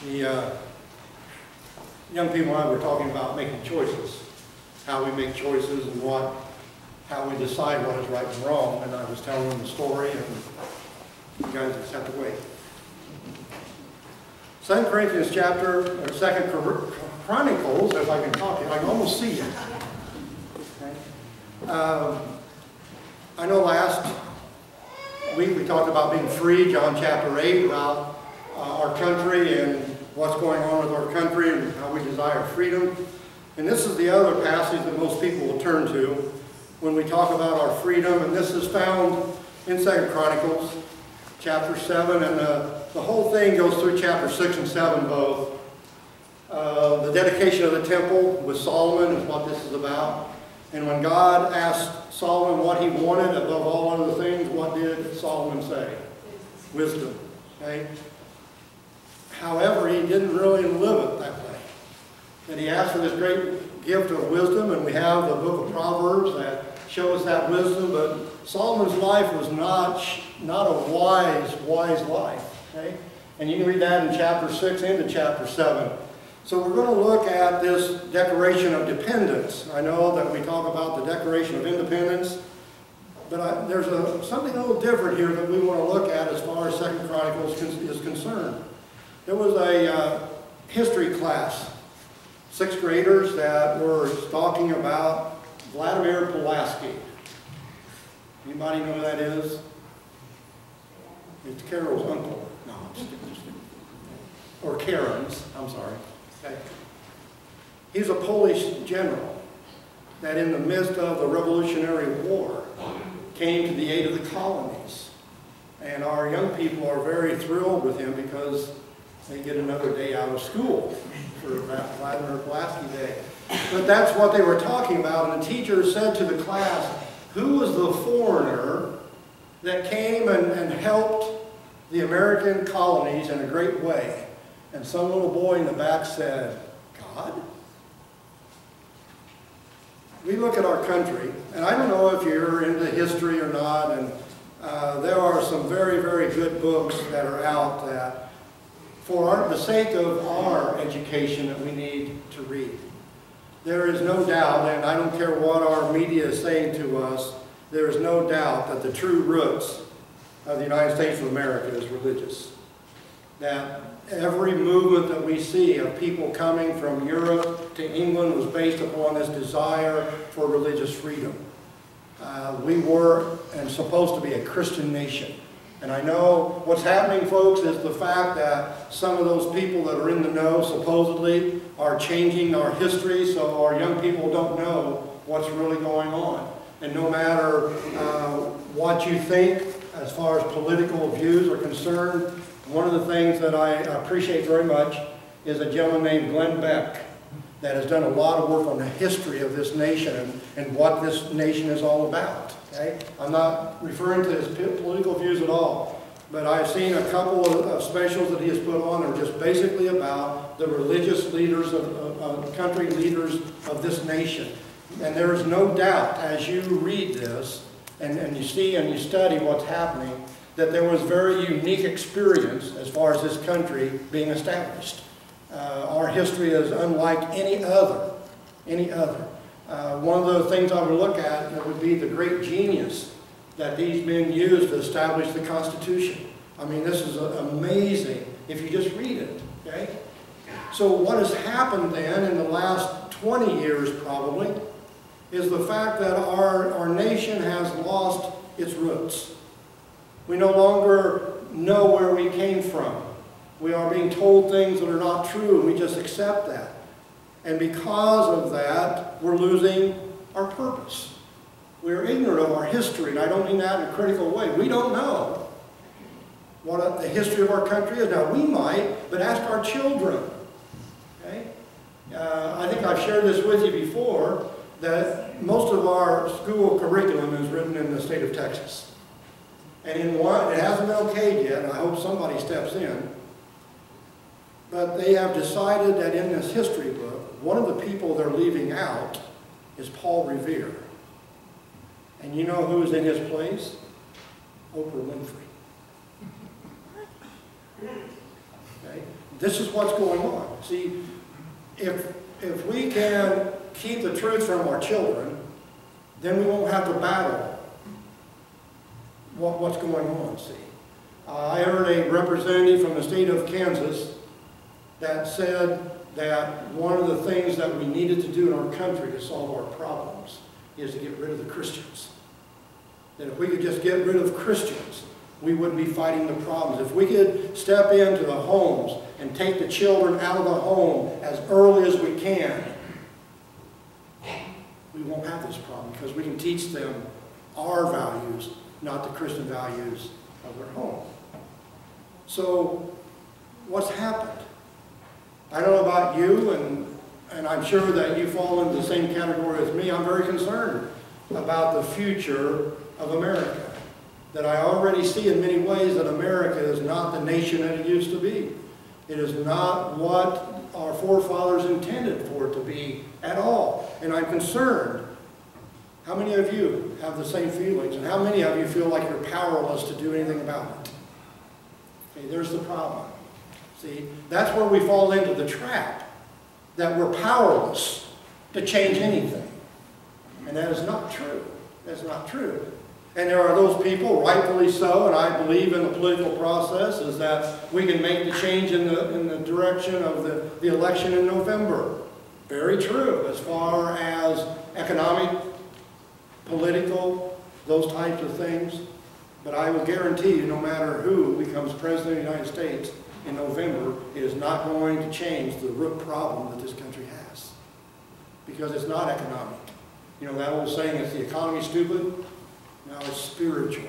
The young people and I were talking about making choices, how we make choices and how we decide what is right and wrong, and I was telling them the story, and you guys just have to wait. 2 Corinthians chapter, or 2 Chronicles, if I can talk to you, I can almost see you. Okay. I know last week we talked about being free, John chapter 8, about our country and what's going on with our country and how we desire freedom. And this is the other passage that most people will turn to when we talk about our freedom. And this is found in 2 Chronicles chapter 7. And the whole thing goes through chapter 6 and 7 both. The dedication of the temple with Solomon is what this is about. And when God asked Solomon what he wanted above all other things, what did Solomon say? Wisdom. Okay? However, he didn't really live it that way. And he asked for this great gift of wisdom, and we have the book of Proverbs that shows that wisdom, but Solomon's life was not a wise life. Okay? And you can read that in chapter 6 into chapter 7. So we're going to look at this Declaration of Dependence. I know that we talk about the Declaration of Independence, but there's something a little different here that we want to look at as far as 2 Chronicles is concerned. There was a history class, 6th graders, that were talking about Vladimir Pulaski. Anybody know who that is? It's Carol's uncle. No, I'm just kidding. Or Karen's, I'm sorry. Okay. He's a Polish general that in the midst of the Revolutionary War came to the aid of the colonies. And our young people are very thrilled with him because they get another day out of school for that Vladimir Pulaski Day. But that's what they were talking about, and the teacher said to the class, who was the foreigner that came and helped the American colonies in a great way? And some little boy in the back said, God? We look at our country, and I don't know if you're into history or not, and there are some very, very good books that are out that, for the sake of our education, that we need to read. There is no doubt, and I don't care what our media is saying to us, there is no doubt that the true roots of the United States of America is religious. That every movement that we see of people coming from Europe to England was based upon this desire for religious freedom. We were and supposed to be a Christian nation. And I know what's happening, folks, is the fact that some of those people that are in the know, supposedly, are changing our history, so our young people don't know what's really going on. And no matter what you think, as far as political views are concerned, one of the things that I appreciate very much is a gentleman named Glenn Beck that has done a lot of work on the history of this nation and what this nation is all about. Okay? I'm not referring to his political views at all, but I've seen a couple of specials that he has put on that are just basically about the religious leaders of country leaders of this nation. And there is no doubt, as you read this and you see and you study what's happening, that there was very unique experience as far as this country being established. Our history is unlike any other. One of the things I would look at would be the great genius that these men used to establish the Constitution. I mean, this is amazing if you just read it. Okay? So what has happened then in the last 20 years probably is the fact that our nation has lost its roots. We no longer know where we came from. We are being told things that are not true, and we just accept that. And because of that, we're losing our purpose. We're ignorant of our history, and I don't mean that in a critical way. We don't know what the history of our country is. Now, we might, but ask our children. Okay? I think I've shared this with you before, that most of our school curriculum is written in the state of Texas. And in one, it hasn't been okayed yet, and I hope somebody steps in, but they have decided that in this history book, one of the people they're leaving out is Paul Revere. And you know who's in his place? Oprah Winfrey. Okay? This is what's going on. See, if we can keep the truth from our children, then we won't have to battle what's going on, see. I heard a representative from the state of Kansas that said that one of the things that we needed to do in our country to solve our problems is to get rid of the Christians. That if we could just get rid of Christians, we wouldn't be fighting the problems. If we could step into the homes and take the children out of the home as early as we can, we won't have this problem because we can teach them our values, not the Christian values of their home. So, what's happened? I don't know about you, and I'm sure that you fall into the same category as me. I'm very concerned about the future of America. That I already see in many ways that America is not the nation that it used to be. It is not what our forefathers intended for it to be at all. And I'm concerned. How many of you have the same feelings? And how many of you feel like you're powerless to do anything about it? Okay, there's the problem. See, that's where we fall into the trap. That we're powerless to change anything. And that is not true. That's not true. And there are those people, rightfully so, and I believe in the political process, is that we can make the change in the direction of the election in November. Very true, as far as economic, political, those types of things. But I will guarantee you, no matter who becomes President of the United States in November, it is not going to change the root problem that this country has. Because it's not economic. You know that old saying, is the economy stupid? Now it's spiritual.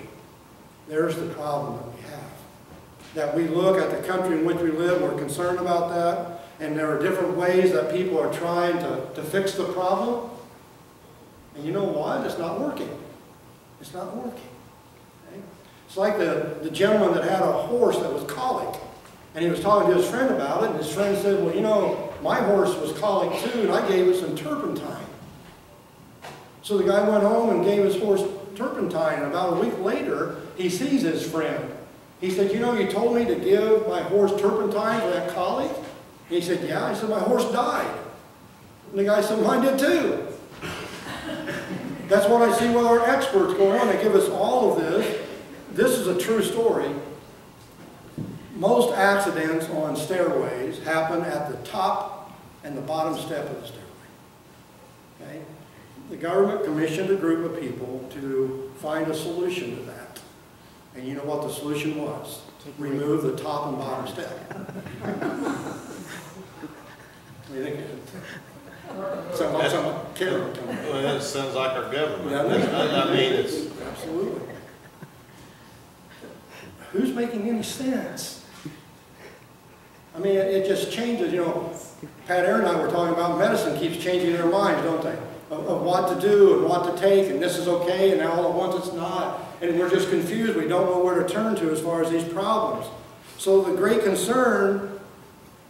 There's the problem that we have. That we look at the country in which we live, we're concerned about that, and there are different ways that people are trying to fix the problem. And you know what? It's not working. It's not working. Okay? It's like the gentleman that had a horse that was colic, and he was talking to his friend about it, and his friend said, well, you know, my horse was colic too, and I gave it some turpentine. So the guy went home and gave his horse turpentine, and about a week later, he sees his friend. He said, you know, you told me to give my horse turpentine for that colic? And he said, yeah. He said, my horse died. And the guy said, mine did too. That's what I see with our experts going on. They give us all of this. This is a true story. Most accidents on stairways happen at the top and the bottom step of the stairway. Okay? The government commissioned a group of people to find a solution to that. And you know what the solution was? Remove the top and bottom step. What do you think? Well, that sounds like our government. Yeah, I mean, it's... Absolutely. Who's making any sense? I mean, it just changes. You know, Pat Aaron and I were talking about medicine keeps changing their minds, don't they? Of what to do and what to take, and this is okay, and now all at once it's not. And we're just confused. We don't know where to turn to as far as these problems. So the great concern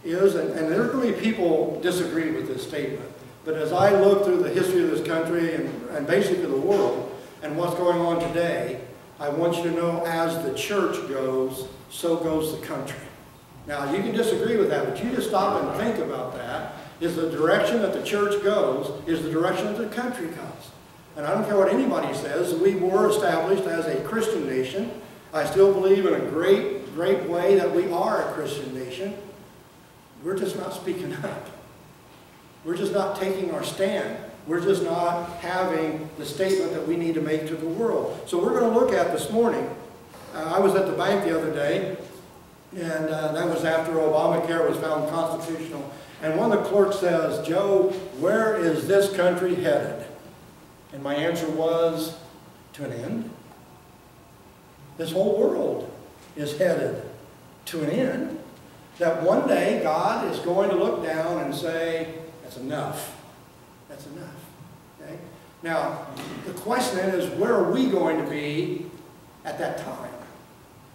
is, and there are going to be people disagree with this statement, but as I look through the history of this country and basically the world and what's going on today, I want you to know as the church goes, so goes the country. Now, you can disagree with that, but you just stop and think about that. Is the direction that the church goes, is the direction that the country goes. And I don't care what anybody says, we were established as a Christian nation. I still believe in a great, great way that we are a Christian nation. We're just not speaking up. We're just not taking our stand. We're just not having the statement that we need to make to the world. So we're going to look at this morning. I was at the bank the other day, and that was after Obamacare was found constitutional. And one of the clerks says, Joe, where is this country headed? And my answer was, to an end. This whole world is headed to an end. That one day God is going to look down and say, that's enough. That's enough. Okay? Now, the question is, where are we going to be at that time?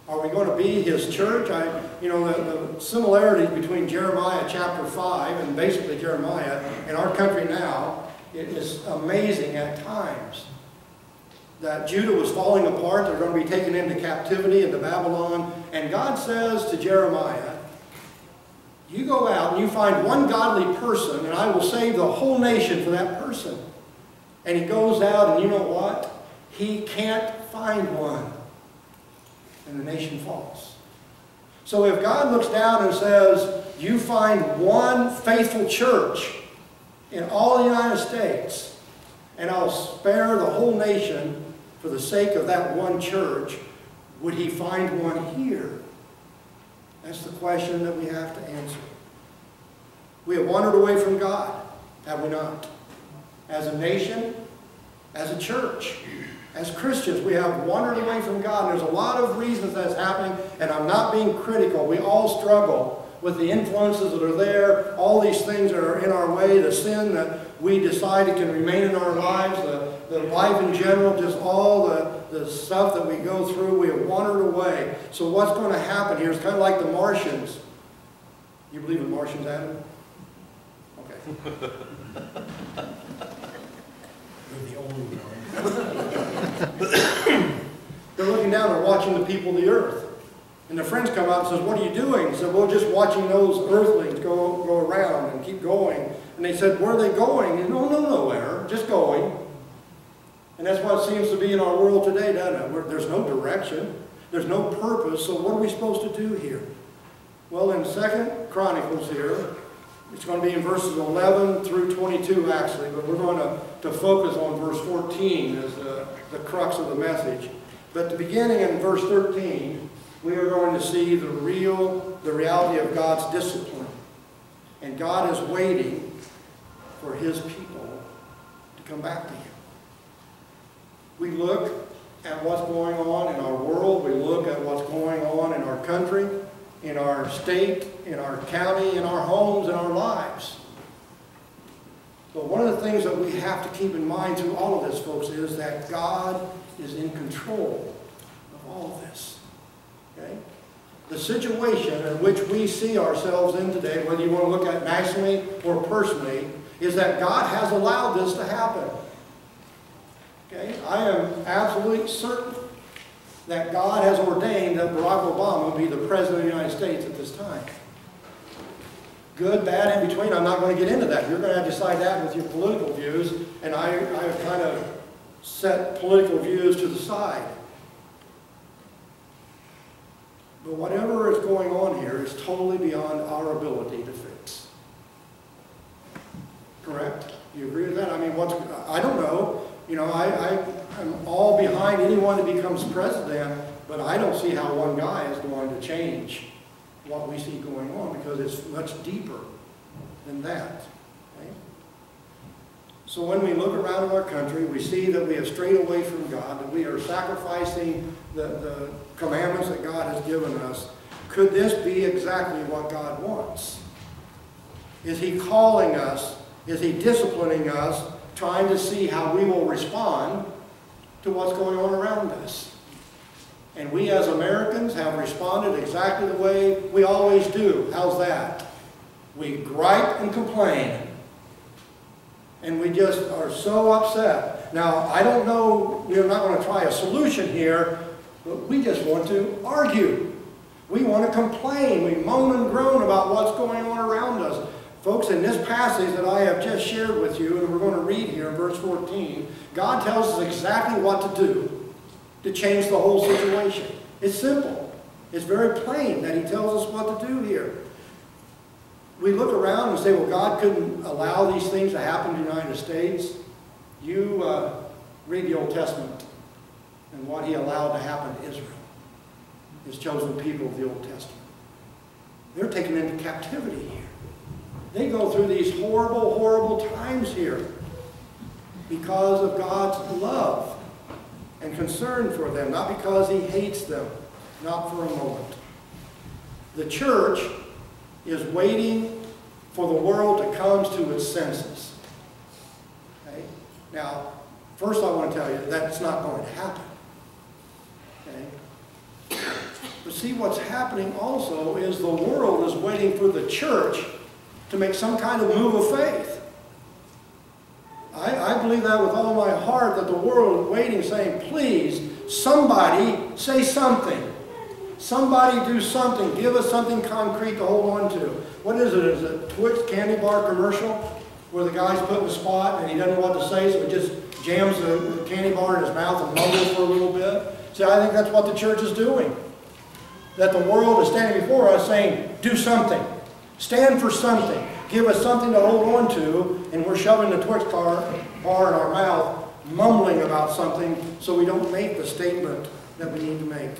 Are we going to be His church? You know, the similarities between Jeremiah chapter 5 and basically Jeremiah and our country now, it is amazing at times. That Judah was falling apart. They're going to be taken into captivity into Babylon. And God says to Jeremiah, You go out and you find one godly person, and I will save the whole nation for that person. And he goes out, and you know what? He can't find one. And the nation falls. So if God looks down and says, you find one faithful church in all the United States, and I'll spare the whole nation for the sake of that one church, would he find one here? That's the question that we have to answer. We have wandered away from God, have we not? As a nation, as a church, as Christians, we have wandered away from God. There's a lot of reasons that's happening, and I'm not being critical. We all struggle with the influences that are there, all these things that are in our way, the sin that we decide it can remain in our lives, the life in general, just all the stuff that we go through. We have wandered away. So what's going to happen here is kind of like the Martians. You believe in Martians, Adam? Okay. You're the only one. They're looking down and watching the people of the earth. And their friends come out and says, what are you doing? He said, well, just watching those earthlings go around and keep going. And they said, where are they going? And no, nowhere, just going. And that's what it seems to be in our world today, doesn't it? There's no direction. There's no purpose. So what are we supposed to do here? Well, in 2 Chronicles here, it's going to be in verses 11 through 22, actually. But we're going to focus on verse 14 as the crux of the message. But at the beginning in verse 13, we are going to see the reality of God's discipline. And God is waiting for his people to come back to him. We look at what's going on in our world. We look at what's going on in our country, in our state, in our county, in our homes, in our lives. But one of the things that we have to keep in mind through all of this, folks, is that God is in control of all of this. Okay? The situation in which we see ourselves in today, whether you want to look at nationally or personally, is that God has allowed this to happen. Okay? I am absolutely certain that God has ordained that Barack Obama be the President of the United States at this time. Good, bad, in between, I'm not going to get into that. You're going to have to decide that with your political views, and I have kind of set political views to the side. But whatever is going on here is totally beyond our ability to fix. Correct? Do you agree with that? I mean, I don't know. You know, I'm all behind anyone that becomes president, but I don't see how one guy is going to change what we see going on, because it's much deeper than that. Okay? So when we look around our country, we see that we have strayed away from God, that we are sacrificing the commandments that God has given us. Could this be exactly what God wants? Is he calling us? Is he disciplining us, trying to see how we will respond to what's going on around us? And we as Americans have responded exactly the way we always do. How's that? We gripe and complain. And we just are so upset. Now, I don't know, we're not going to try a solution here, but we just want to argue. We want to complain. We moan and groan about what's going on around us. Folks, in this passage that I have just shared with you, and we're going to read here in verse 14, God tells us exactly what to do to change the whole situation. It's simple. It's very plain that he tells us what to do here. We look around and say, well, God couldn't allow these things to happen in the United States. You read the Old Testament and what he allowed to happen to Israel, his chosen people of the Old Testament. They're taken into captivity here. They go through these horrible, horrible times here because of God's love and concern for them, not because he hates them, not for a moment. The church is waiting for the world to come to its senses. Okay? Now, first I want to tell you that's not going to happen. Okay? But see, what's happening also is the world is waiting for the church to make some kind of move of faith. I believe that with all my heart, that the world is waiting, saying, please, somebody say something. somebody do something. Give us something concrete to hold on to. What is it? Is it Twix candy bar commercial where the guy's put in a spot and he doesn't know what to say, so he just jams the candy bar in his mouth and mumbles for a little bit? See, I think that's what the church is doing. That the world is standing before us saying, do something. Stand for something. Give us something to hold on to, and we're shoving the Twix bar in our mouth, mumbling about something so we don't make the statement that we need to make.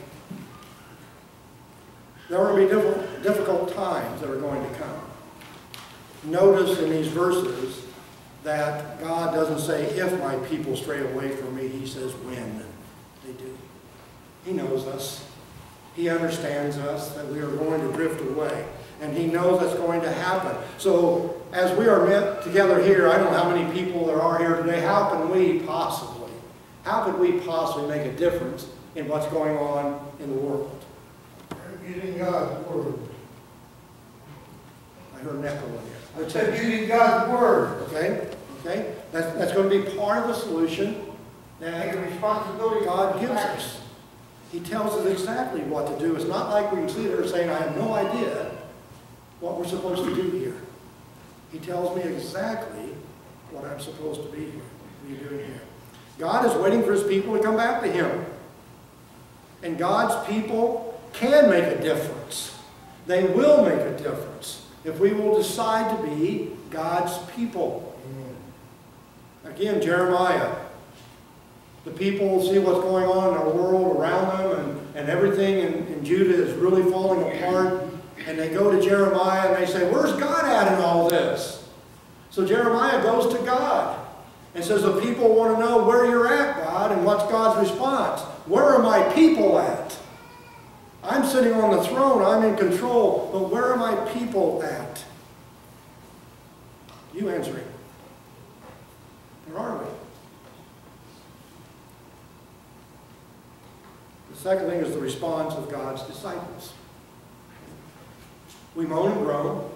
There will be difficult times that are going to come. Notice in these verses that God doesn't say, if my people stray away from me, he says when they do. He knows us. He understands us, that we are going to drift away. And he knows that's going to happen. So as we are met together here, I don't know how many people there are here today. How could we possibly make a difference in what's going on in the world? Using God's Word. I heard an echo in here. I said using God's Word. Okay? Okay? That's going to be part of the solution Take that a responsibility God gives us. He tells us exactly what to do. It's not like we can sit there saying, I have no idea what we're supposed to do here. He tells me exactly what I'm supposed to be doing here. God is waiting for his people to come back to him. And God's people can make a difference. They will make a difference if we will decide to be God's people. Again, Jeremiah. The people see what's going on in our world around them, and everything in Judah is really falling apart. And they go to Jeremiah and they say, where's God at in all this? So Jeremiah goes to God and says, the people want to know where you're at, God, and what's God's response? Where are my people at? I'm sitting on the throne, I'm in control, but where are my people at? You answer it. Where are we? The second thing is the response of God's disciples. We moan and groan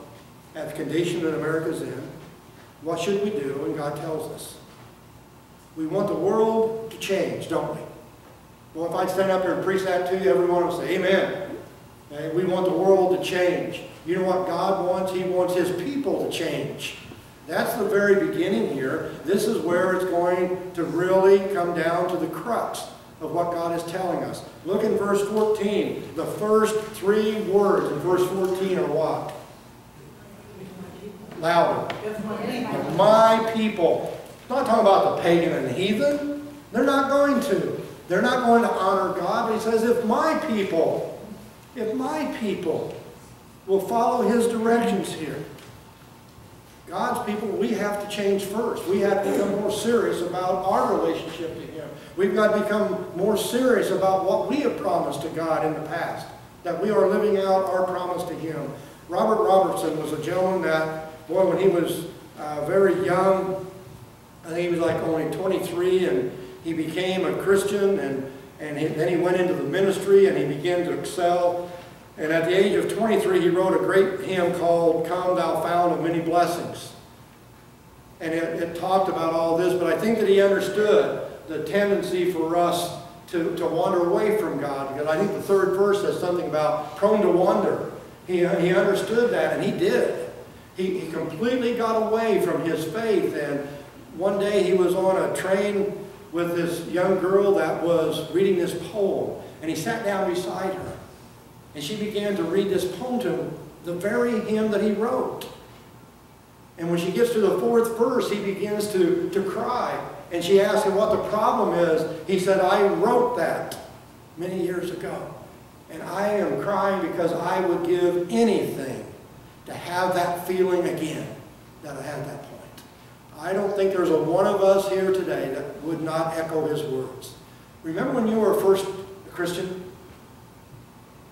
at the condition that America's in. What should we do? And God tells us. We want the world to change, don't we? Well, if I'd stand up here and preach that to you, everyone would say, amen. Okay? We want the world to change. You know what God wants? He wants his people to change. That's the very beginning here. This is where it's going to really come down to the crux of what God is telling us. Look in verse 14. The first three words in verse 14 are what? Louder. My people. It's not talking about the pagan and the heathen. They're not going to. They're not going to honor God. But he says, if my people will follow his directions here. God's people, we have to change first. We have to become more serious about our relationship to him. We've got to become more serious about what we have promised to God in the past, that we are living out our promise to him. Robert Robertson was a gentleman that, boy, when he was very young, I think he was like only 23, and he became a Christian, and then he went into the ministry, and he began to excel. And at the age of 23, he wrote a great hymn called Come Thou Fount of Many Blessings. And it talked about all this, but I think that he understood the tendency for us to wander away from God. Because I think the third verse says something about prone to wander. He understood that, and he did. He completely got away from his faith. And one day he was on a train with this young girl that was reading this poem. And he sat down beside her. And she began to read this poem to him, the very hymn that he wrote. And when she gets to the fourth verse, he begins to cry. And she asked him what the problem is. He said, I wrote that many years ago. And I am crying because I would give anything to have that feeling again that I had at that point. I don't think there's a one of us here today that would not echo his words. Remember when you were first a Christian?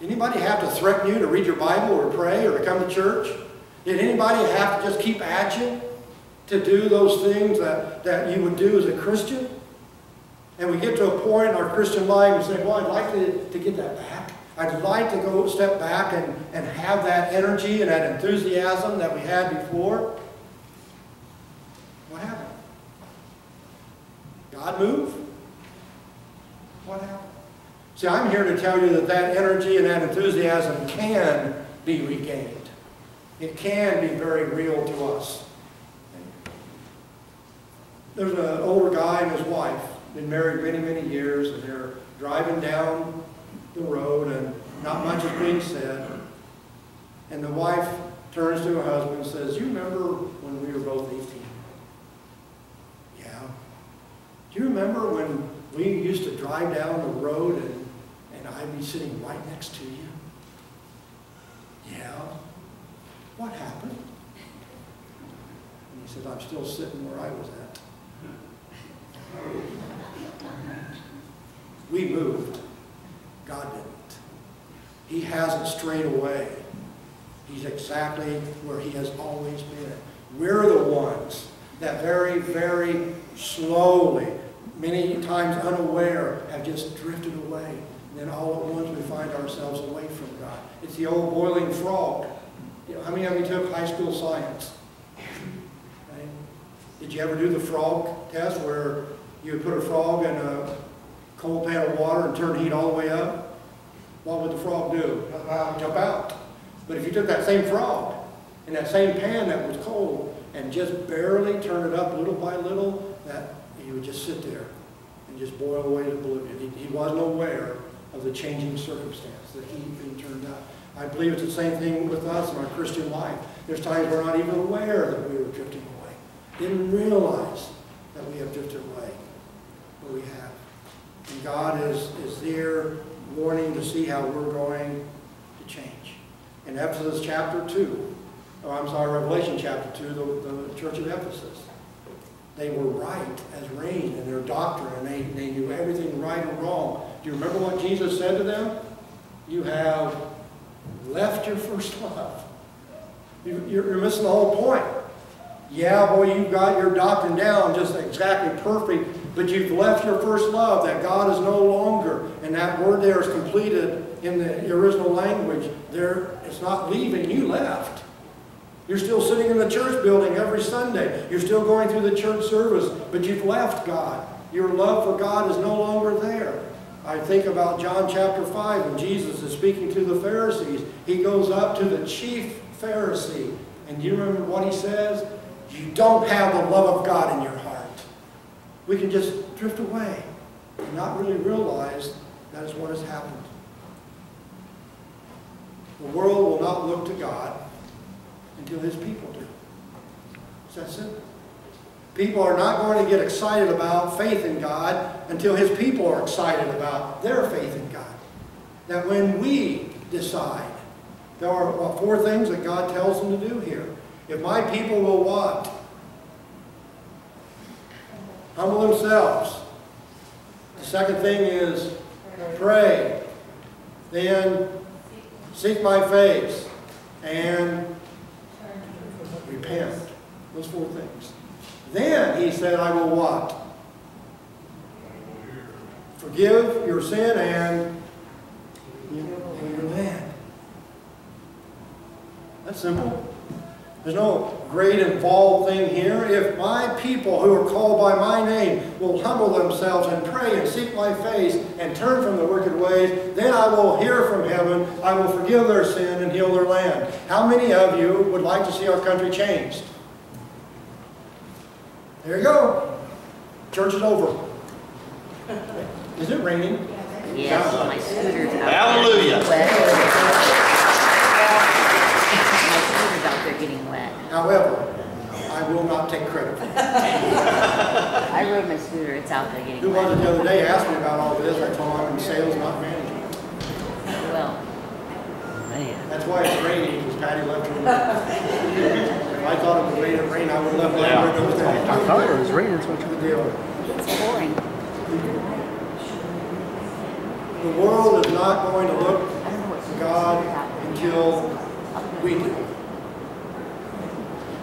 Anybody have to threaten you to read your Bible or pray or to come to church? Did anybody have to just keep at you to do those things that you would do as a Christian? And we get to a point in our Christian life and say, well, I'd like to get that back. I'd like to go step back and have that energy and that enthusiasm that we had before. What happened? God moved? What happened? See, I'm here to tell you that that energy and that enthusiasm can be regained. It can be very real to us. There's an older guy and his wife, been married many, many years, and they're driving down the road and not much is being said. And the wife turns to her husband and says, "You remember when we were both 18? Yeah. Do you remember when we used to drive down the road and I'd be sitting right next to you? Yeah. What happened?" And he said, "I'm still sitting where I was at." We moved. God didn't. He hasn't strayed away. He's exactly where he has always been. We're the ones that very, very slowly, many times unaware, have just drifted away. And then all at once we find ourselves away from God. It's the old boiling frog. You know, how many of you took high school science? Right? Did you ever do the frog test where you would put a frog in a cold pan of water and turn the heat all the way up? What would the frog do? Jump out. But if you took that same frog in that same pan that was cold and just barely turn it up little by little, that he would just sit there and just boil away to oblivion. He wasn't aware of the changing circumstance, the heat being turned up. I believe it's the same thing with us in our Christian life. There's times we're not even aware that we were drifting away. Didn't realize that we have drifted away, but we have. And God is there warning to see how we're going to change. In Revelation chapter 2, the church of Ephesus, they were right as rain in their doctrine, and they knew everything right and wrong. Do you remember what Jesus said to them? You have left your first love. You're missing the whole point. Yeah, boy, you've got your doctrine down just exactly perfect, but you've left your first love, that God is no longer. And that word there is completed in the original language. It's not leaving, you left. You're still sitting in the church building every Sunday. You're still going through the church service, but you've left God. Your love for God is no longer there. I think about John chapter 5 when Jesus is speaking to the Pharisees. He goes up to the chief Pharisee, and you remember what he says? You don't have the love of God in your heart. We can just drift away and not really realize that is what has happened. The world will not look to God until his people do. It's that simple. People are not going to get excited about faith in God until his people are excited about their faith in God. That when we decide, there are 4 things that God tells them to do here. If my people will what? Humble themselves. The second thing is pray. Then seek my face and repent. Those 4 things. Then he said, I will what? Forgive your sin and heal your land. That's simple. There's no great involved thing here. If my people who are called by my name will humble themselves and pray and seek my face and turn from the wicked ways, then I will hear from heaven, I will forgive their sin and heal their land. How many of you would like to see our country changed? There you go. Church is over. Is it raining? Yes, my scooter's out Hallelujah. there getting wet. My scooter's out there getting wet. However, I will not take credit for it. I rode my scooter, it's out there getting Who was wet. it the other day asked me about all this? I told him I'm in sales, not management. Well, man. That's why it's raining, because Patty left her. If I thought it was rain, I would have left Yeah. her there. I thought it was raining, that's what The deal. It's pouring. The world is not going to look I don't know what's to God until we do.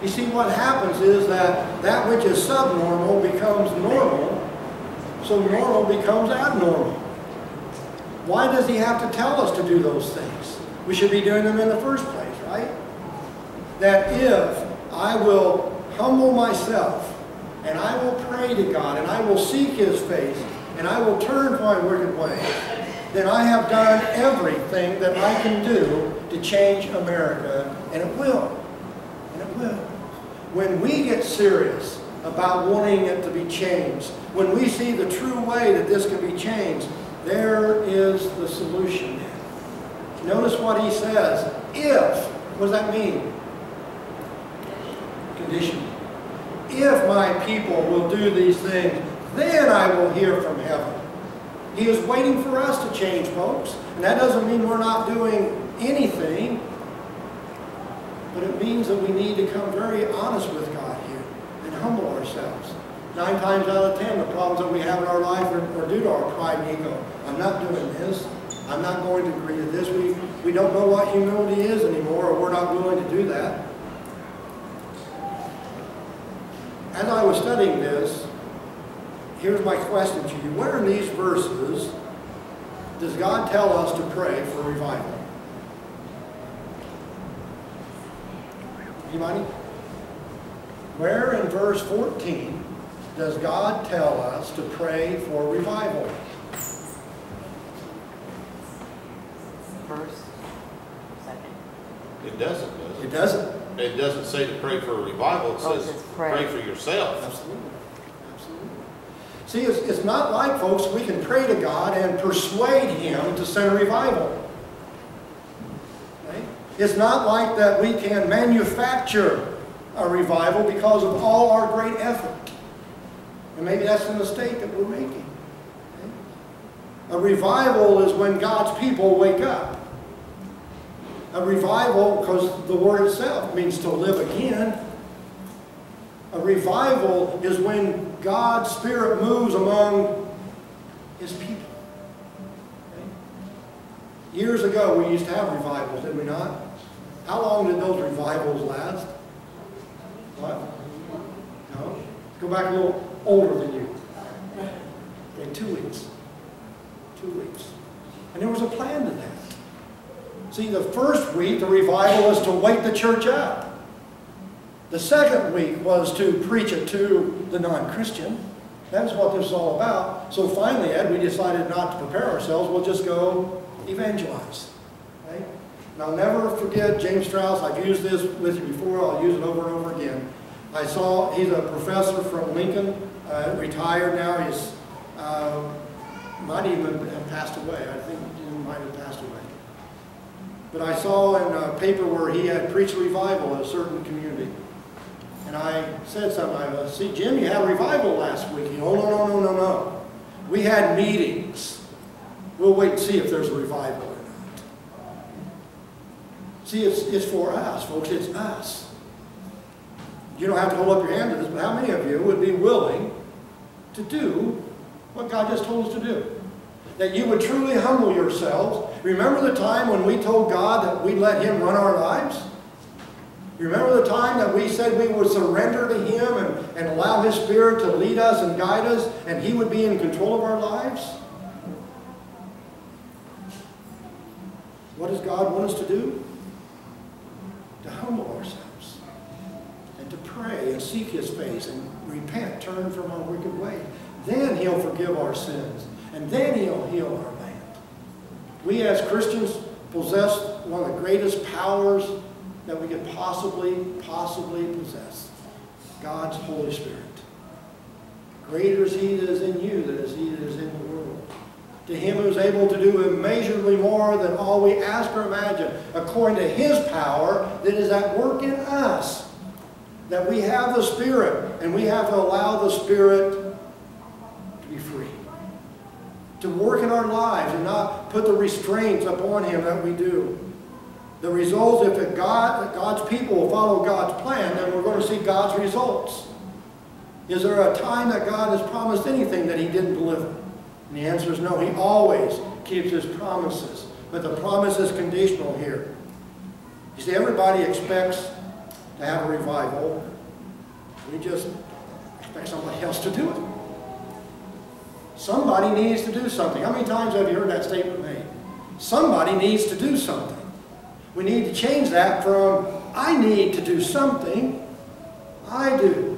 You see, what happens is that which is subnormal becomes normal, so normal becomes abnormal. Why does he have to tell us to do those things? We should be doing them in the first place, right? That if I will humble myself, and I will pray to God, and I will seek his face, and I will turn from my wicked ways, then I have done everything that I can do to change America, and it will. And it will. When we get serious about wanting it to be changed, when we see the true way that this can be changed, there is the solution. Notice what he says. If, what does that mean? Condition. If my people will do these things, then I will hear from heaven. He is waiting for us to change, folks. And that doesn't mean we're not doing anything, but it means that we need to come very honest with God here and humble ourselves. 9 times out of 10, the problems that we have in our life are due to our pride and ego. I'm not doing this. I'm not going to agree to this. We don't know what humility is anymore, or we're not willing to do that. As I was studying this, here's my question to you. Where in these verses does God tell us to pray for revival? Anybody? Where in verse 14 does God tell us to pray for revival? First, second. It doesn't, does It it? doesn't. It doesn't say to pray for a revival, it Oh, it says says pray pray. for yourself. Absolutely. Absolutely. See, it's not like, folks, we can pray to God and persuade Him to send a revival. Okay? It's not like that we can manufacture a revival because of all our great effort. And maybe that's the mistake that we're making. Okay? A revival is when God's people wake up. A revival, because the word itself means to live again. A revival is when God's Spirit moves among His people. Okay? Years ago, we used to have revivals, did we not? How long did those revivals last? What? No? Go back a little older than you. Okay, 2 weeks. 2 weeks. And there was a plan to that. See, the first week, the revival is to wake the church up. The second week was to preach it to the non-Christian. That's what this is all about. So finally, Ed, we decided not to prepare ourselves. We'll just go evangelize. Right? And I'll never forget James Strauss. I've used this with you before. I'll use it over and over again. I saw, he's a professor from Lincoln, retired now. He's might even have passed away. I think he might have passed away. But I saw in a paper where he had preached revival in a certain community. And I said something, I said, see, Jim, you had a revival last week. He said, oh, no. We had meetings. We'll wait and see if there's a revival or not. See, it's for us, folks. It's us. You don't have to hold up your hand to this, but how many of you would be willing to do what God just told us to do? That you would truly humble yourselves. Remember the time when we told God that we'd let Him run our lives? Remember the time that we said we would surrender to Him and allow His Spirit to lead us and guide us, and He would be in control of our lives? What does God want us to do? To humble ourselves and to pray and seek His face and repent, turn from our wicked way. Then He'll forgive our sins, and then He'll heal our land. We as Christians possess one of the greatest powers that we could possibly possess. God's Holy Spirit. Greater is He that is in you than is He that is in the world. To Him who is able to do immeasurably more than all we ask or imagine, according to His power that is at work in us. That we have the Spirit, and we have to allow the Spirit to be free. To work in our lives and not put the restraints upon Him that we do. The results, if God's people will follow God's plan, then we're going to see God's results. Is there a time that God has promised anything that He didn't deliver? And the answer is no. He always keeps His promises. But the promise is conditional here. You see, everybody expects to have a revival. We just expect somebody else to do it. Somebody needs to do something. How many times have you heard that statement made? Somebody needs to do something. We need to change that from, I need to do something, I do.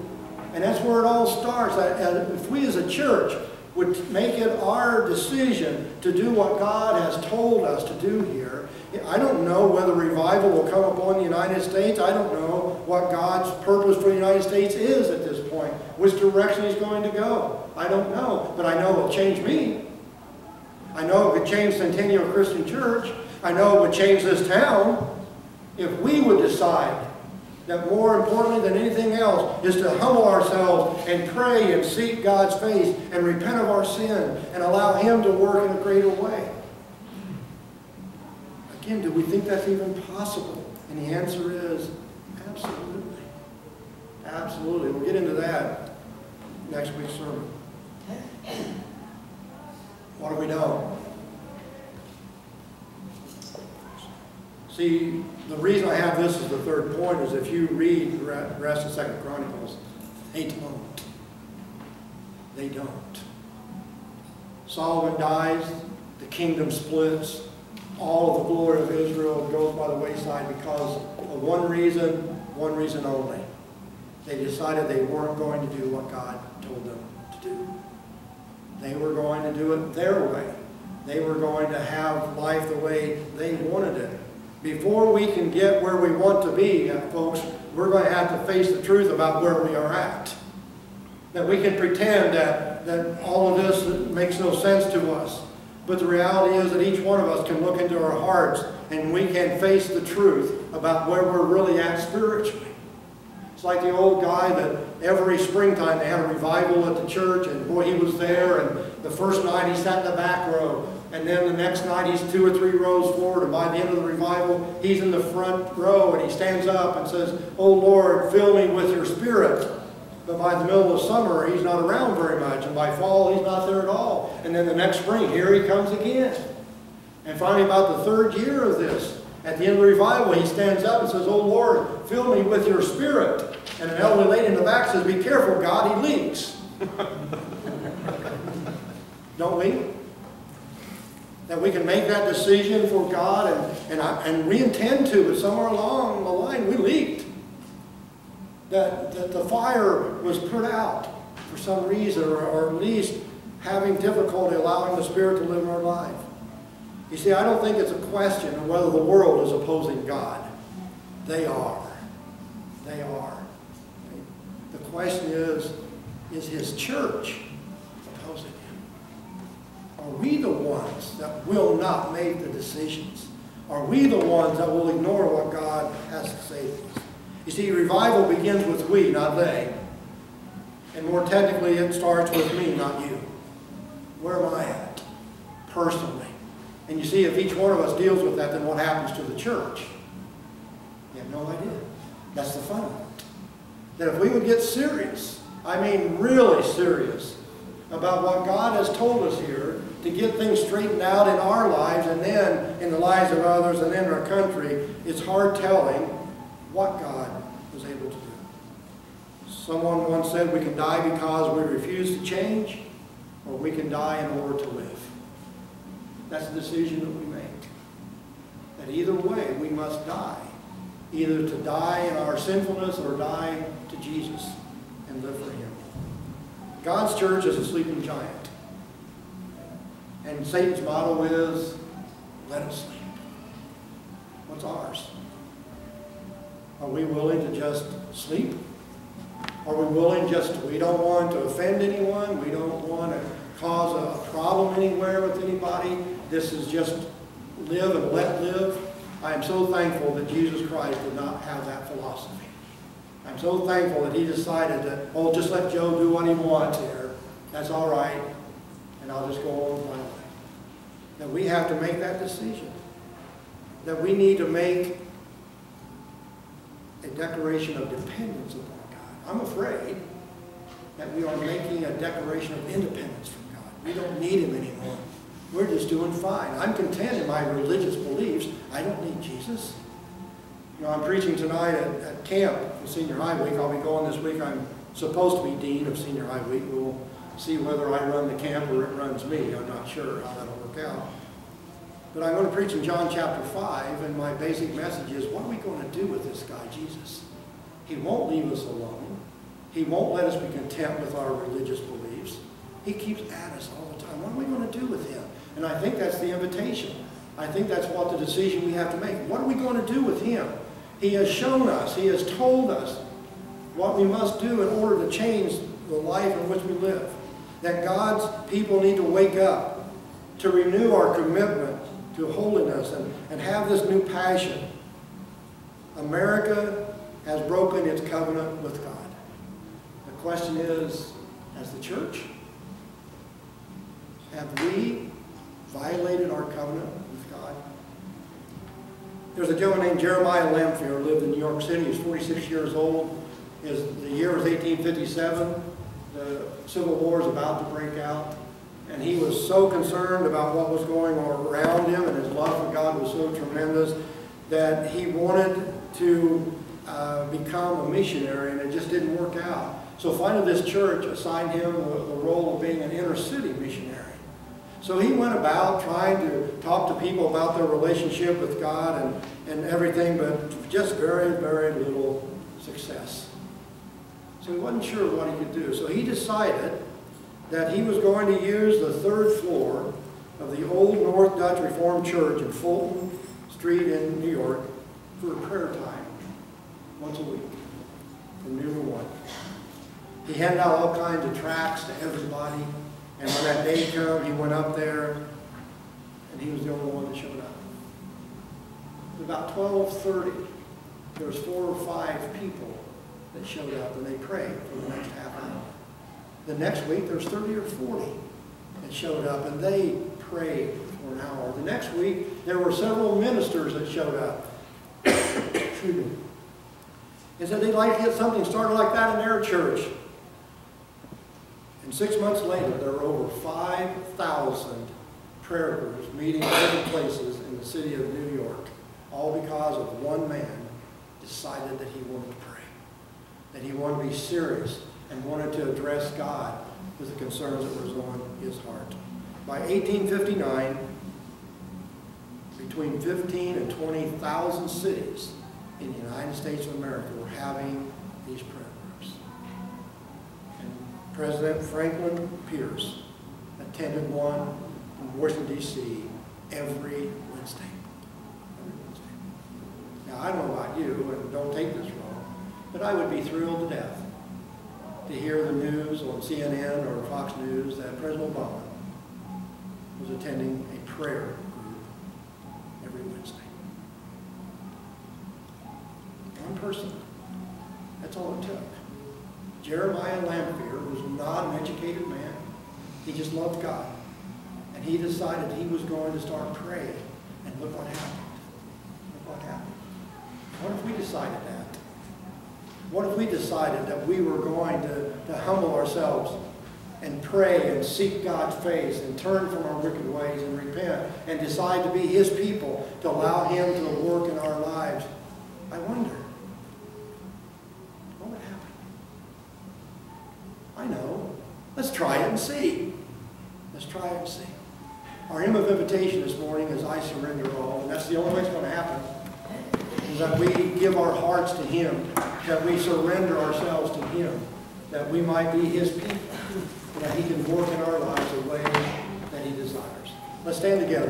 And that's where it all starts. If we as a church would make it our decision to do what God has told us to do here. I don't know whether revival will come upon the United States. I don't know what God's purpose for the United States is at this point, which direction He's going to go. I don't know, but I know it will change me. I know it would change Centennial Christian Church. I know it would change this town if we would decide that more importantly than anything else is to humble ourselves and pray and seek God's face and repent of our sin and allow Him to work in a greater way. Again, do we think that's even possible? And the answer is absolutely. Absolutely. We'll get into that next week's sermon. What do we know? See, the reason I have this as the third point is if you read the rest of 2 Chronicles, they don't. They don't. Solomon dies, the kingdom splits, all of the glory of Israel goes by the wayside because of one reason only. They decided they weren't going to do what God told them to do. They were going to do it their way. They were going to have life the way they wanted it. Before we can get where we want to be, folks, we're going to have to face the truth about where we are at. That we can pretend that all of this makes no sense to us. But the reality is that each one of us can look into our hearts and we can face the truth about where we're really at spiritually. It's like the old guy that every springtime they had a revival at the church, and boy, he was there, and the first night he sat in the back row, and then the next night he's 2 or 3 rows forward, and by the end of the revival, he's in the front row, and he stands up and says, "Oh Lord, fill me with your Spirit." But by the middle of summer, he's not around very much, and by fall, he's not there at all. And then the next spring, here he comes again. And finally, about the 3rd year of this, at the end of the revival, he stands up and says, "Oh Lord, fill me with your Spirit." And an elderly lady in the back says, "Be careful, God, he leaks." Don't we? That we can make that decision for God, and we intend to, but somewhere along the line, we leaked. That the fire was put out for some reason, or at least having difficulty allowing the Spirit to live in our life. You see, I don't think it's a question of whether the world is opposing God. They are. They are. The question is His church opposing Him? Are we the ones that will not make the decisions? Are we the ones that will ignore what God has to say to us? You see, revival begins with we, not they. And more technically, it starts with me, not you. Where am I at? Personally. And you see, if each one of us deals with that, then what happens to the church? You have no idea. That's the fun of it. That if we would get serious, I mean really serious, about what God has told us here, to get things straightened out in our lives, and then in the lives of others, and in our country, it's hard telling what God was able to do. Someone once said we can die because we refuse to change, or we can die in order to live. That's the decision that we make. That either way, we must die. Either to die in our sinfulness or die to Jesus and live for Him. God's church is a sleeping giant. And Satan's motto is, let it sleep. What's ours? Are we willing to just sleep? Are we willing we don't want to offend anyone, we don't want to cause a problem anywhere with anybody. This is just live and let live. I am so thankful that Jesus Christ did not have that philosophy. I'm so thankful that He decided that, oh, just let Joe do what he wants here. That's all right. And I'll just go on with my life. That we have to make that decision. That we need to make a declaration of dependence upon God. I'm afraid that we are making a declaration of independence from God. We don't need Him anymore. We're just doing fine. I'm content in my religious beliefs. I don't need Jesus. You know, I'm preaching tonight at camp for Senior High Week. I'll be going this week. I'm supposed to be Dean of Senior High Week. We'll see whether I run the camp or it runs me. I'm not sure how that'll work out. But I'm going to preach in John chapter 5, and my basic message is, what are we going to do with this guy, Jesus? He won't leave us alone. He won't let us be content with our religious beliefs. He keeps at us all the time. What are we going to do with him? And I think that's the invitation. I think that's what the decision we have to make. What are we going to do with him? He has shown us, he has told us what we must do in order to change the life in which we live. That God's people need to wake up, to renew our commitment to holiness and have this new passion. America has broken its covenant with God. The question is, as the church, have we violated our covenant with God? There's a gentleman named Jeremiah Lamphere who lived in New York City. He's 46 years old. The year was 1857. The Civil War is about to break out. And he was so concerned about what was going on around him, and his love for God was so tremendous that he wanted to become a missionary, and it just didn't work out. So finally this church assigned him the role of being an inner city missionary. So he went about trying to talk to people about their relationship with God and everything, but just very, very little success. So he wasn't sure what he could do. So he decided that he was going to use the third floor of the old North Dutch Reformed Church in Fulton Street in New York for a prayer time once a week from noon to 1. He handed out all kinds of tracts to everybody, and when that day came, he went up there, and he was the only one that showed up. At about 12:30, there was 4 or 5 people that showed up, and they prayed for the next half hour. The next week, there was 30 or 40 that showed up, and they prayed for an hour. The next week, there were several ministers that showed up. Excuse me. He said they'd like to get something started like that in their church. And 6 months later, there were over 5,000 prayer groups meeting in different places in the city of New York, all because of one man decided that he wanted to pray, that he wanted to be serious and wanted to address God with the concerns that was on his heart. By 1859, between 15 and 20,000 cities in the United States of America were having these prayer groups. And President Franklin Pierce attended one in Washington, D.C. every Wednesday. Now, I don't know about you, and don't take this wrong, but I would be thrilled to death to hear the news on CNN or Fox News that President Obama was attending a prayer group every Wednesday. One person. That's all it took. Jeremiah Lamphere was not an educated man. He just loved God. And he decided he was going to start praying. And look what happened. Look what happened. What if we decided that? What if we decided that we were going to humble ourselves and pray and seek God's face and turn from our wicked ways and repent and decide to be his people, to allow him to work in our lives? I wonder, what would happen? I know. Let's try it and see. Let's try it and see. Our hymn of invitation this morning is I Surrender All, and that's the only way it's going to happen, is that we give our hearts to him, that we surrender ourselves to him, that we might be his people, that he can work in our lives the way that he desires. Let's stand together.